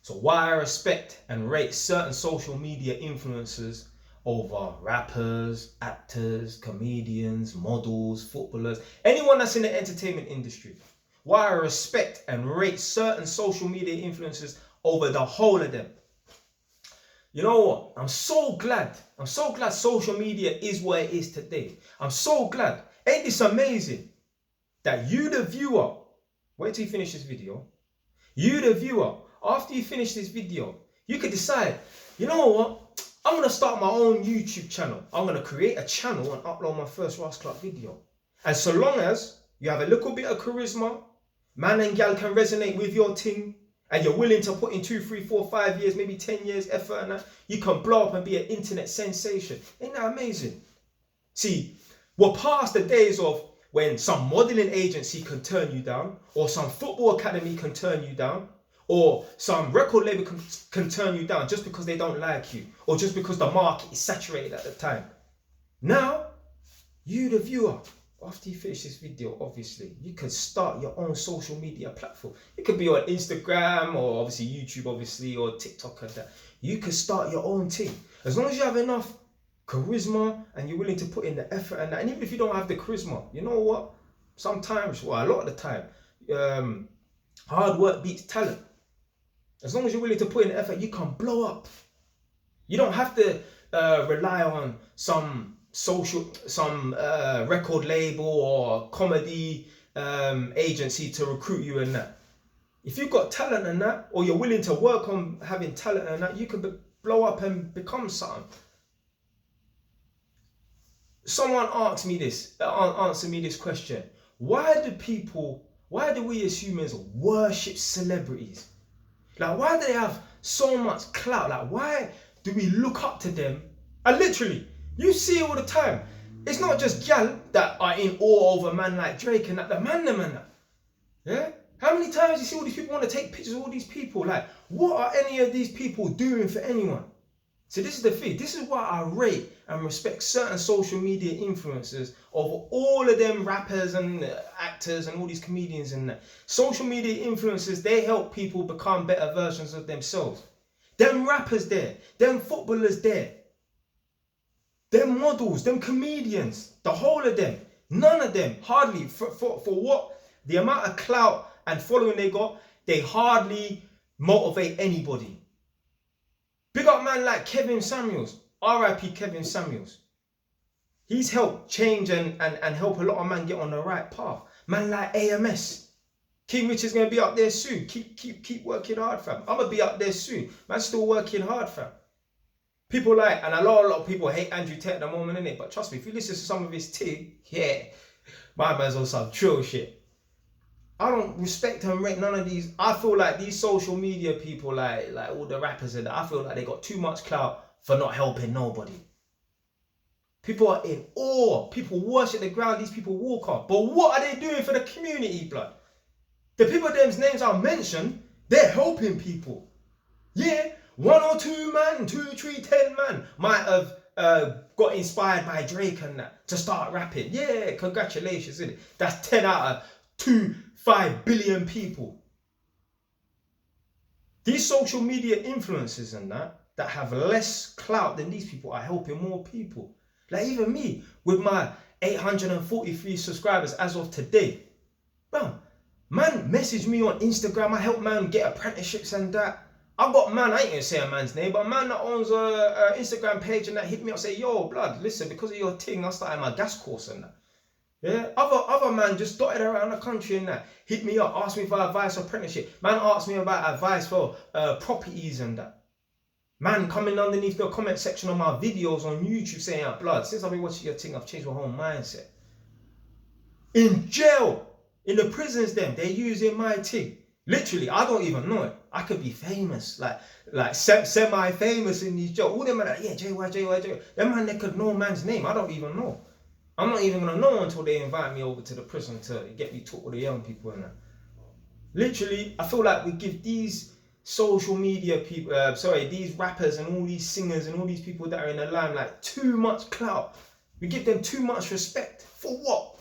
So why I respect and rate certain social media influencers over rappers, actors, comedians, models, footballers, anyone that's in the entertainment industry. Why I respect and rate certain social media influencers over the whole of them. You know what? I'm so glad social media is what it is today. I'm so glad. Ain't this amazing? That you, the viewer, wait till you finish this video. You, the viewer, after you finish this video, you could decide, you know what? I'm going to start my own YouTube channel. I'm going to create a channel and upload my first Ross Clout video. And so long as you have a little bit of charisma, man and gal can resonate with your thing, and you're willing to put in 2, 3, 4, 5 years, maybe 10 years effort and that, you can blow up and be an internet sensation. Ain't that amazing? See, we're past the days of when some modeling agency can turn you down, or some football academy can turn you down, or some record label can turn you down just because they don't like you, or just because the market is saturated at the time. Now, you the viewer, after you finish this video, obviously, you can start your own social media platform. It could be on Instagram, or obviously YouTube, obviously, or TikTok and that. You can start your own thing. As long as you have enough charisma and you're willing to put in the effort and that. And even if you don't have the charisma, you know what? Sometimes, well, a lot of the time, hard work beats talent. As long as you're willing to put in the effort, you can blow up. You don't have to rely on some record label or comedy agency to recruit you and that. If you've got talent and that, or you're willing to work on having talent and that, you can blow up and become something. Someone asked me this, answer me this question. Why do we as humans worship celebrities? Like, why do they have so much clout? Like, why do we look up to them? And literally, you see it all the time. It's not just gal that are in awe of a man like Drake and that, the man them and that. Yeah? How many times you see all these people want to take pictures of all these people? Like, what are any of these people doing for anyone? So this is the thing. This is why I rate and respect certain social media influencers over all of them rappers and actors and all these comedians and that. Social media influencers, they help people become better versions of themselves. Them rappers there, them footballers there, them models, them comedians, the whole of them, none of them, hardly, for what, the amount of clout and following they got, they hardly motivate anybody. Big up man like Kevin Samuels, R.I.P. Kevin Samuels. He's helped change and help a lot of man get on the right path. Man like AMS. King Rich is going to be up there soon. Keep working hard, fam. I'm going to be up there soon. Man still working hard, fam. People like, and a lot of people hate Andrew Tate at the moment, innit? But trust me, if you listen to some of his tea, yeah, my man's on some true shit. I don't respect and rate none of these. I feel like these social media people, like all the rappers and that, I feel like they got too much clout for not helping nobody. People are in awe. People worship the ground these people walk on. But what are they doing for the community, blood? The people them's names I mentioned, they're helping people. Yeah, 1 or 2 man, 2, 3, 10 man might have got inspired by Drake and that to start rapping. Yeah, congratulations, innit? That's 10 out of 5 billion people. These social media influencers and that have less clout than these people are helping more people. Like even me, with my 843 subscribers as of today. Bro, man message me on Instagram. I help man get apprenticeships and that. I got man, I ain't gonna say a man's name, but a man that owns a Instagram page and that hit me up, say, yo, blood, listen, because of your thing, I started my gas course and that. Yeah, other man just dotted around the country and that, hit me up, asked me for advice for apprenticeship. Man asked me about advice for properties and that. Man coming underneath the comment section of my videos on YouTube saying, blood, since I've been watching your thing, I've changed my whole mindset. In jail, in the prisons they're using my thing. Literally, I don't even know it. I could be famous, like semi-famous in these jokes. All them are like, yeah, JY. Them man, they could know man's name. I don't even know. I'm not even gonna know until they invite me over to the prison to get me talk with the young people and that. Literally, I feel like we give these social media people, these rappers and all these singers and all these people that are in the limelight too much clout. We give them too much respect. For what?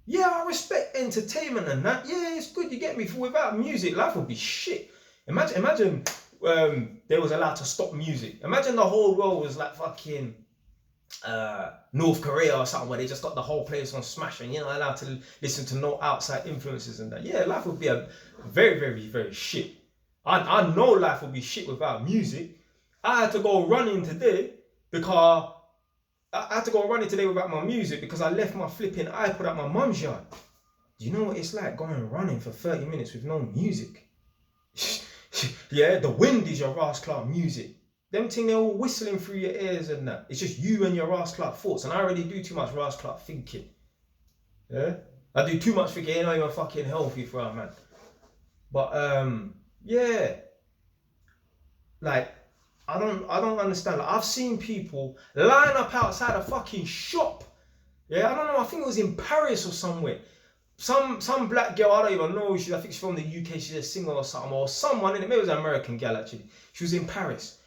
Yeah, I respect entertainment and that. Yeah, it's good, you get me. For without music, life would be shit. Imagine they was allowed to stop music. Imagine the whole world was like fucking North Korea or something, where they just got the whole place on smash and you're not allowed to listen to no outside influences and that. Yeah, life would be a very, very, very shit. I know life would be shit without music. I had to go running today because without my music because I left my flipping iPod at my mum's yard. Do you know what it's like going running for 30 minutes with no music? Yeah, the wind is your Clout music. Them thing, they're all whistling through your ears and that. It's just you and your Clout thoughts. And I already do too much Clout thinking. Yeah? I do too much thinking. It ain't not even fucking healthy for a man. But, yeah. Like, I don't understand. Like, I've seen people line up outside a fucking shop. Yeah, I don't know. I think it was in Paris or somewhere. Some black girl, I don't even know who she is. I think she's from the UK. She's a singer or something. Or someone, maybe it was an American girl actually. She was in Paris.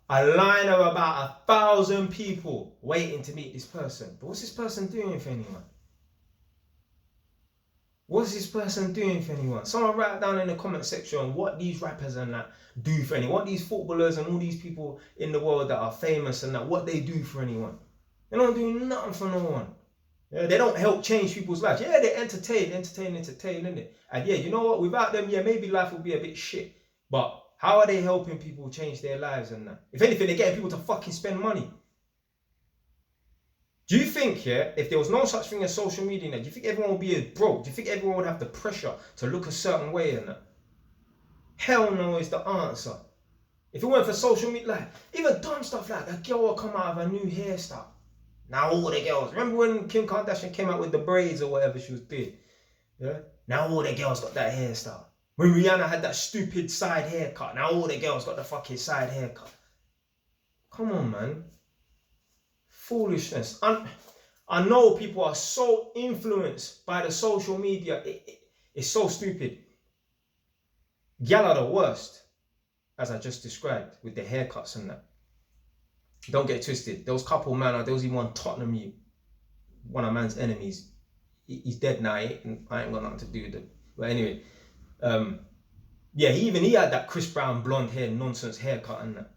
A line of about 1,000 people waiting to meet this person. But what's this person doing for anyone? What's this person doing for anyone? Someone write down in the comment section what these rappers and that do for anyone. What these footballers and all these people in the world that are famous and that, what they do for anyone. They don't do nothing for no one. Yeah, they don't help change people's lives. Yeah, they entertain, innit? And yeah, you know what? Without them, yeah, maybe life would be a bit shit. But how are they helping people change their lives and that? If anything, they're getting people to fucking spend money. Do you think, yeah, if there was no such thing as social media, do you think everyone would be as broke? Do you think everyone would have the pressure to look a certain way and that? Hell no is the answer. If it weren't for social media, like, even dumb stuff like a girl will come out of a new hairstyle. Now all the girls, remember when Kim Kardashian came out with the braids or whatever she was doing? Yeah? Now all the girls got that hairstyle. When Rihanna had that stupid side haircut, now all the girls got the fucking side haircut. Come on, man. Foolishness. I know people are so influenced by the social media. It's so stupid. Gal are the worst, as I just described, with the haircuts and that. Don't get twisted. There was a couple, man, there was even one Tottenham you, one of man's enemies. He's dead now. I ain't got nothing to do with it. But anyway, yeah, he had that Chris Brown blonde hair nonsense haircut and that.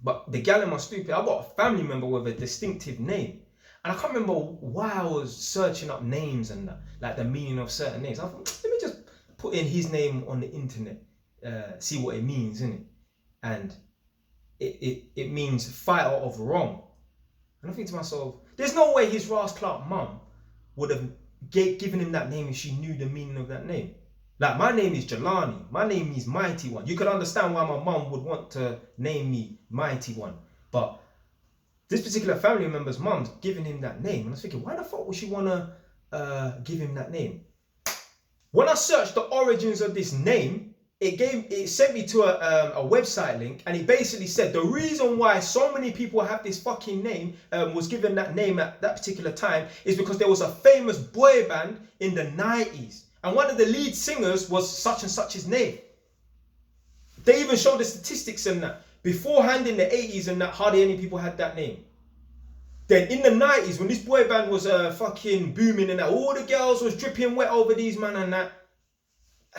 But the gal in my stupid, I got a family member with a distinctive name. And I can't remember why I was searching up names and that, like the meaning of certain names. I thought, let me just put in his name on the internet, see what it means, innit? And it means fighter of wrong. And I think to myself, there's no way his Clout mum would have given him that name if she knew the meaning of that name. Like, my name is Jelani. My name is Mighty One. You could understand why my mum would want to name me Mighty One. But this particular family member's mum's giving him that name. And I was thinking, why the fuck would she want to give him that name? When I searched the origins of this name, it sent me to a website link, and it basically said the reason why so many people have this fucking name, was given that name at that particular time, is because there was a famous boy band in the 90s. And one of the lead singers was such and such his name. They even showed the statistics in that. Beforehand in the 80s and that, hardly any people had that name. Then in the 90s, when this boy band was fucking booming and that, all the girls was dripping wet over these man and that.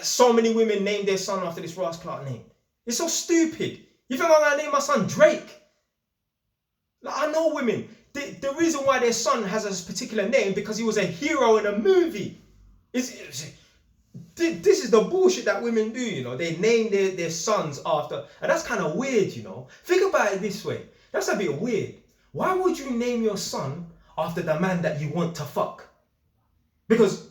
So many women named their son after this Clout name. It's so stupid. You think I'm gonna name my son Drake? Like, I know women. The reason why their son has a particular name because he was a hero in a movie. This is the bullshit that women do, you know. They name their sons after, and that's kind of weird, you know. Think about it this way. That's a bit weird. Why would you name your son after the man that you want to fuck? Because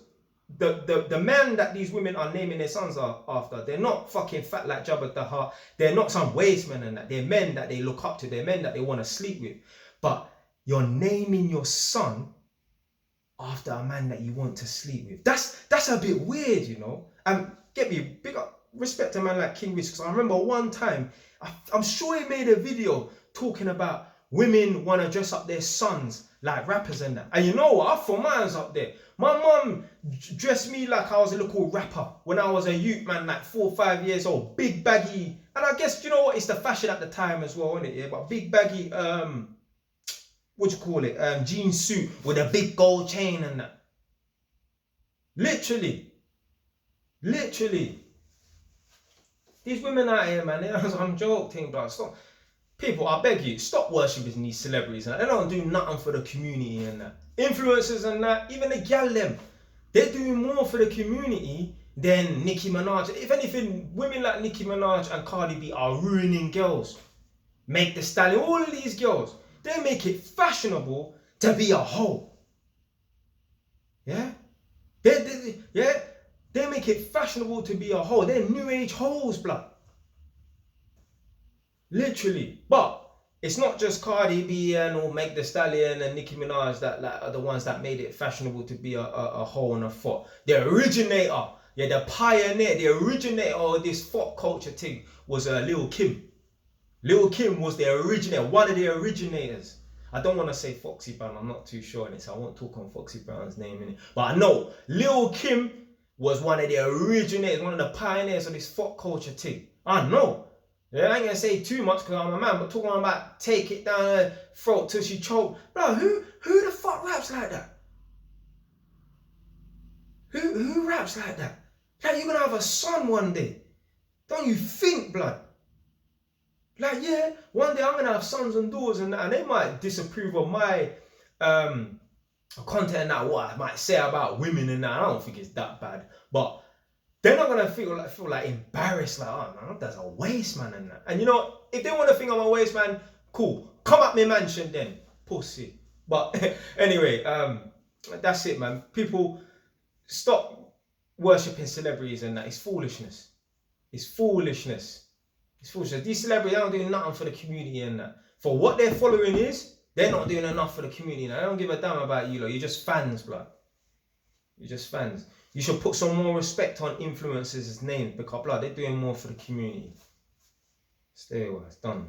the man that these women are naming their sons after, they're not fucking fat like Jabba the Hutt. They're not some waste men and that. They're men that they look up to. They're men that they want to sleep with. But you're naming your son after a man that you want to sleep with. That's a bit weird, you know. And get me, big up, respect a man like King Rich, because I remember one time, I'm sure he made a video talking about women want to dress up their sons like rappers and that. And you know what? I throw mine up there. My mum dressed me like I was a little rapper when I was a youth, man, like 4 or 5 years old. Big baggy. And I guess, you know what? It's the fashion at the time as well, isn't it? Yeah, but big baggy, what you call it? Jean suit with a big gold chain and that. Literally. These women out here, man, they're some joke thing, bro. Stop. People, I beg you, stop worshipping these celebrities. And they don't do nothing for the community and that. Influencers and that, even the gal them, they're doing more for the community than Nicki Minaj. If anything, women like Nicki Minaj and Cardi B are ruining girls. Make the Stallion, all of these girls, they make it fashionable to be a hoe. Yeah? They make it fashionable to be a hoe. They're new age hoes, blood. Literally. But it's not just Cardi B and or Meg the Stallion and Nicki Minaj that like, are the ones that made it fashionable to be a hoe and a foot. The originator, the pioneer, the originator of this fuck culture thing was Lil Kim. Lil Kim was the originator, one of the originators. I don't want to say Foxy Brown, I'm not too sure on it, so I won't talk on Foxy Brown's name in it. But I know Lil Kim was one of the originators, one of the pioneers of this fuck culture thing. I know. Yeah, I ain't gonna say too much because I'm a man, but talking about take it down her throat till she choke. Bro, who the fuck raps like that? Who raps like that? Like you're gonna have a son one day. Don't you think, blood? Like, yeah, one day I'm gonna have sons and daughters and that, and they might disapprove of my content and that, what I might say about women and that. I don't think it's that bad. But they're not gonna feel like embarrassed, like, oh man, that's a waste man and that. And you know, if they want to think I'm a waste man, cool. Come at me mansion then, pussy. But anyway, that's it, man. People stop worshipping celebrities and that. It's foolishness. It's foolishness. It's foolishness. These celebrities don't do nothing for the community and that. For what their following is, they're not doing enough for the community. Now, I don't give a damn about you lot. You're just fans, blood. You're just fans. You should put some more respect on influencers' names because, blood, they're doing more for the community. Stay away. It's done.